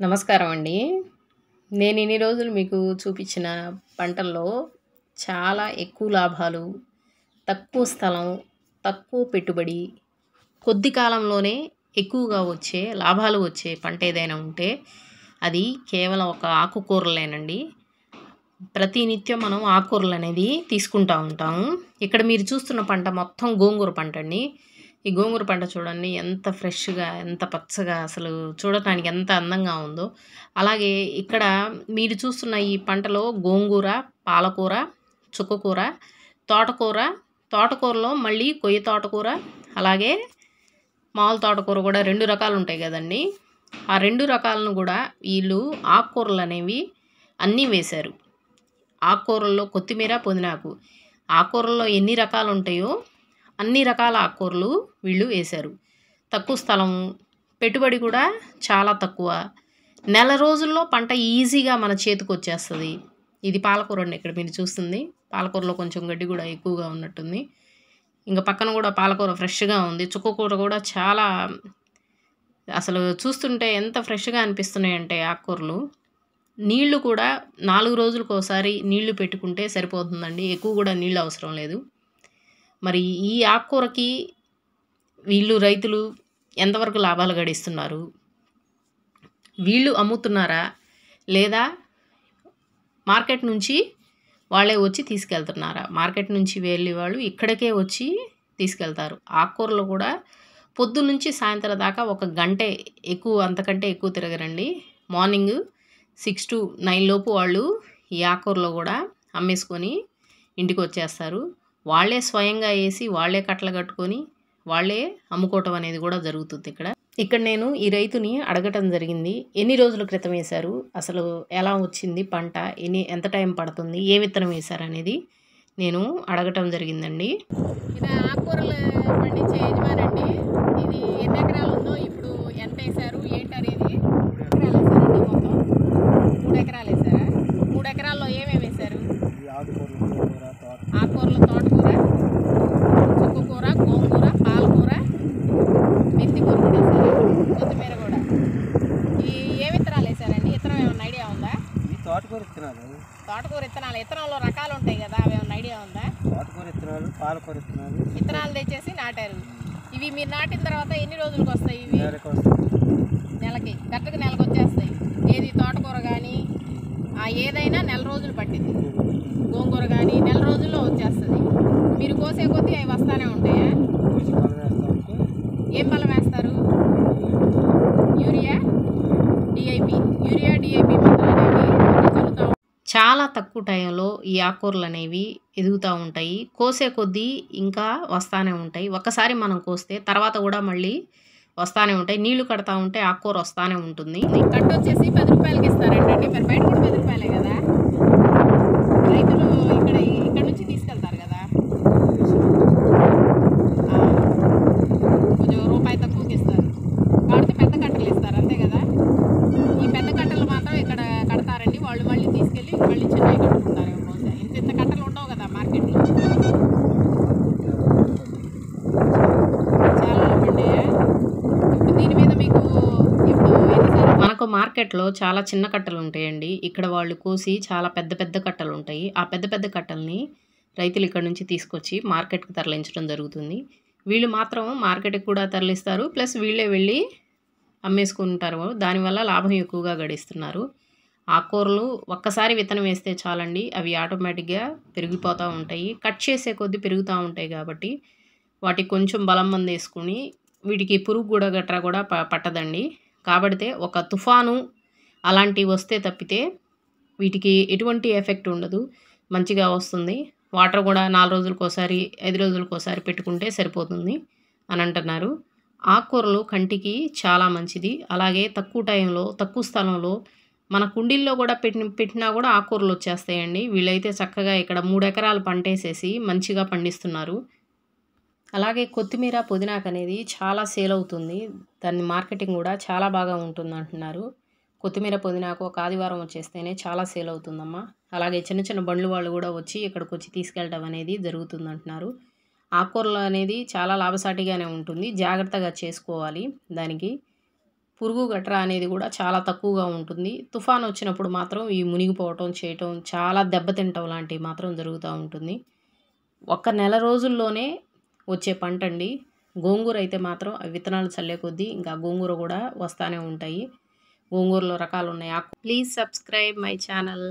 నమస్కారం అండి. నేను ఇన్ని రోజులు మీకు చూపించిన పంటల్లో చాలా ఎక్కువ లాభాలు, తక్కువ స్థలం, తక్కువ పెట్టుబడి, కొద్ది కాలంలోనే ఎక్కువగా వచ్చే లాభాలు వచ్చే పంట ఏదైనా ఉంటే అది కేవలం ఒక ఆకుకూరలేనండి. ప్రతినిత్యం మనం ఆకుకూరలనేది తీసుకుంటా ఉంటాము. ఇక్కడ మీరు చూస్తున్న పంట మొత్తం గోంగూర పంటండి. ఈ గోంగూర పంట చూడండి ఎంత ఫ్రెష్‌గా, ఎంత పచ్చగా అసలు చూడటానికి ఎంత అందంగా ఉందో. అలాగే ఇక్కడ మీరు చూస్తున్న ఈ పంటలో గోంగూర, పాలకూర, చుక్కకూర, తోటకూర, తోటకూరలో మళ్ళీ కొయ్య తోటకూర, అలాగే మామూలు తోటకూర కూడా 2 రకాలుంటాయి గదండీ! ఆ 2 రకాలను గూడా ఈళ్ళు ఆకుకూరలనేవి అన్నీ వేశారు. ఆకుకూరల్లో కొత్తిమీర, పుదీనాకు. ఆకుకూరల్లో ఎన్ని రకాలుంటాయో అన్ని రకాల ఆకుకూరలు వీళ్ళు వేశారు. తక్కువ స్థలము, పెట్టుబడి కూడా చాలా తక్కువ. నెల రోజుల్లో పంట ఈజీగా మన చేతికొచ్చేస్తది. ఇది పాలకూరండి ఇక్కడ మీరు చూస్తుంది. పాలకూరలో కొంచెం గడ్డి గూడా ఎక్కువగా ఉన్నట్టుంది. ఇంక పక్కన గూడా పాలకూర ఫ్రెష్‌గా ఉంది. చుక్కకూర గూడా చాలా అసలు చూస్తుంటే ఎంత ఫ్రెష్‌గా అనిపిస్తున్నాయంటే ఆకుకూరలు. నీళ్లు కూడా 4 రోజులకోసారి నీళ్లు పెట్టుకుంటే సరిపోతుందండి. ఎక్కువ గూడా నీళ్ళు అవసరం లేదు. మరి ఈ ఆకుకూరకి వీళ్ళు రైతులు ఎంతవరకు లాభాలు గడిస్తున్నారు? వీళ్ళు అమ్ముతున్నారా? లేదా మార్కెట్ నుంచి వాళ్ళే వచ్చి తీసుకెళ్తున్నారా? మార్కెట్ నుంచి వెళ్ళే వాళ్ళు ఇక్కడికే వచ్చి తీసుకెళ్తారు. ఆకుకూరలు కూడా పొద్దున్నుంచి సాయంత్రం దాకా ఒక గంటే ఎక్కువ అంతకంటే ఎక్కువ తిరగరండి. మార్నింగ్ 6-9 లోపు వాళ్ళు ఈ ఆకుకూరలు గూడా అమ్మేసుకొని ఇంటికొచ్చేస్తారు. వాళ్ళే స్వయంగా ఏసి, వాళ్ళే కట్టలు కట్టుకొని, వాళ్ళే అమ్ముకోవటం అనేది గూడా జరుగుతుందిక్కడ. ఇక్కడ నేను ఈ రైతుని అడగటం జరిగింది. ఎన్ని రోజుల క్రితం ఏశారు? అసలు ఎలా వచ్చింది పంట? ఎంత టైం పడుతుంది? ఏ విత్తనం ఏశారనేది నేను అడగటం జరిగిందండి. ఇది ఆకుకూరలు పండించే యజమానండి. ఇది ఎన్ని ఎకరాలు ఉందో, ఇప్పుడు ఎంత వేసారు ఏంటనేది. ఎకరాలు వేసారండి మొత్తం 3 ఎకరాలు వేసారా? 3 ఎకరాల్లో ఏమేమి వేసారు? ఆకుకూరలు, తోటకూర, చుక్కకూర, గోంగూర, పాలకూర, మెంతి కూర కూడా వేసారు, కొత్తిమీర కూడా. ఏ విత్తనాలు వేసారండి? విత్తనం ఏమైనా ఐడియా ఉందా? తోటకూర విత్తనాలు, తోటకూర విత్తనాల్లో రకాలు ఉంటాయి కదా, అవి ఏమైనా ఐడియా ఉందా? తోటకూర విత్తనాలు, పాలకూర విత్తనాలు విత్తనాలు తెచ్చేసి నాటారు. ఇవి మీరు నాటిన తర్వాత ఎన్ని రోజులకు వస్తాయి? ఇవి నెలకి కరెక్ట్గా నెలకు వచ్చేస్తాయి. ఏది తోటకూర కానీ ఏదైనా నెల రోజులు పట్టింది. గోంగూర కానీ నెల రోజుల్లో వచ్చేస్తుంది. మీరు కోసే కొద్దీ అవి వస్తానే ఉంటాయా? ఏం బలం వేస్తారు? యూరియా, డిఐపి మందులు అనేవి చల్లుతూ. చాలా తక్కువ టైంలో ఈ ఆకుకూరలనేవి ఎదుగుతూ ఉంటాయి. కోసే కొద్దీ ఇంకా వస్తానే ఉంటాయి. ఒక్కసారి మనం కోస్తే తర్వాత కూడా మళ్ళీ వస్తానే ఉంటాయి. నీళ్లు కడతా ఉంటే ఆకుకూర వస్తానే ఉంటుంది. కట్ట వచ్చేసి 10 రూపాయలకి ఇస్తారంటండి. మరి బయట కూడా 10 రూపాయలే కదా. రైతులు ఇక్కడ నుంచి తీసుకెళ్తారు కదా, కొంచెం రూపాయి తక్కువకి ఇస్తారు. కాబట్టి పెద్ద కట్టలు ఇస్తారు, అంతే కదా. ఈ పెద్ద కట్టలు మాత్రం ఇక్కడ కడతారండి. వాళ్ళు మళ్ళీ తీసుకెళ్ళి మళ్ళీ చిన్నవి కట్టుకుంటారు. బహుశా ఇంత కట్టలు ఉండవు కదా మార్కెట్లో. చాలా పడ్డాయా? ఇప్పుడు దీని మీద మీకు ఇప్పుడు ఎన్నిసార్లు? మనకు మార్కెట్‌లో చాలా చిన్న కట్టలు ఉంటాయండి. ఇక్కడ వాళ్ళు కోసి చాలా పెద్ద పెద్ద కట్టలు ఉంటాయి. ఆ పెద్ద పెద్ద కట్టల్ని రైతులు ఇక్కడ నుంచి తీసుకొచ్చి మార్కెట్‌కి తరలించడం జరుగుతుంది. వీళ్ళు మాత్రం మార్కెట్‌కి కూడా తరలిస్తారు. ప్లస్ వీళ్ళే వెళ్ళి అమ్మేసుకుంటారు. దానివల్ల లాభం ఎక్కువగా గడిస్తున్నారు. ఆకుకూరలు ఒక్కసారి విత్తనం వేస్తే చాలండి. అవి ఆటోమేటిక్‌గా పెరిగిపోతూ ఉంటాయి. కట్ చేసే కొద్దీ పెరుగుతూ ఉంటాయి కాబట్టి వాటికి కొంచెం బలం మందేసుకొని వీటికి పురుగు కూడా గట్రా కూడా పట్టదండి. కాబడితే ఒక తుఫాను అలాంటివి వస్తే తప్పితే వీటికి ఎటువంటి ఎఫెక్ట్ ఉండదు. మంచిగా వస్తుంది. వాటర్ కూడా 4 రోజులకోసారి, 5 రోజులకోసారి పెట్టుకుంటే సరిపోతుంది అని అంటున్నారు. ఆకుకూరలు కంటికి చాలా మంచిది. అలాగే తక్కువ టైంలో, తక్కువ స్థలంలో మన కుండీల్లో కూడా పెట్టినా కూడా ఆకుకూరలు వచ్చేస్తాయండి. వీళ్ళైతే చక్కగా ఇక్కడ 3 ఎకరాలు పంటేసేసి మంచిగా పండిస్తున్నారు. అలాగే కొత్తిమీర, పుదీనాకు అనేది చాలా సేల్ అవుతుంది. దాని మార్కెటింగ్ కూడా చాలా బాగా ఉంటుందంటున్నారు. కొత్తిమీర, పుదీనాకు ఒక ఆదివారం వచ్చేస్తేనే చాలా సేల్ అవుతుందమ్మా. అలాగే చిన్న చిన్న బండ్లు వాళ్ళు కూడా వచ్చి ఇక్కడికి వచ్చి తీసుకెళ్ళటం అనేది జరుగుతుందంటున్నారు. ఆకుకూరలు అనేది చాలా లాభసాటిగానే ఉంటుంది. జాగ్రత్తగా చేసుకోవాలి దానికి. పురుగు గట్రా అనేది కూడా చాలా తక్కువగా ఉంటుంది. తుఫాను వచ్చినప్పుడు మాత్రం ఇవి మునిగిపోవటం, చేయటం, చాలా దెబ్బతింటం లాంటివి మాత్రం జరుగుతూ ఉంటుంది. ఒక్క నెల రోజుల్లోనే వచ్చే పంటండి. గోంగూర అయితే మాత్రం విత్తనాలు చల్లే కొద్దీ ఇంకా గోంగూర కూడా వస్తూనే ఉంటాయి. గోంగూరలో రకాలు ఉన్నాయి. Please subscribe my channel.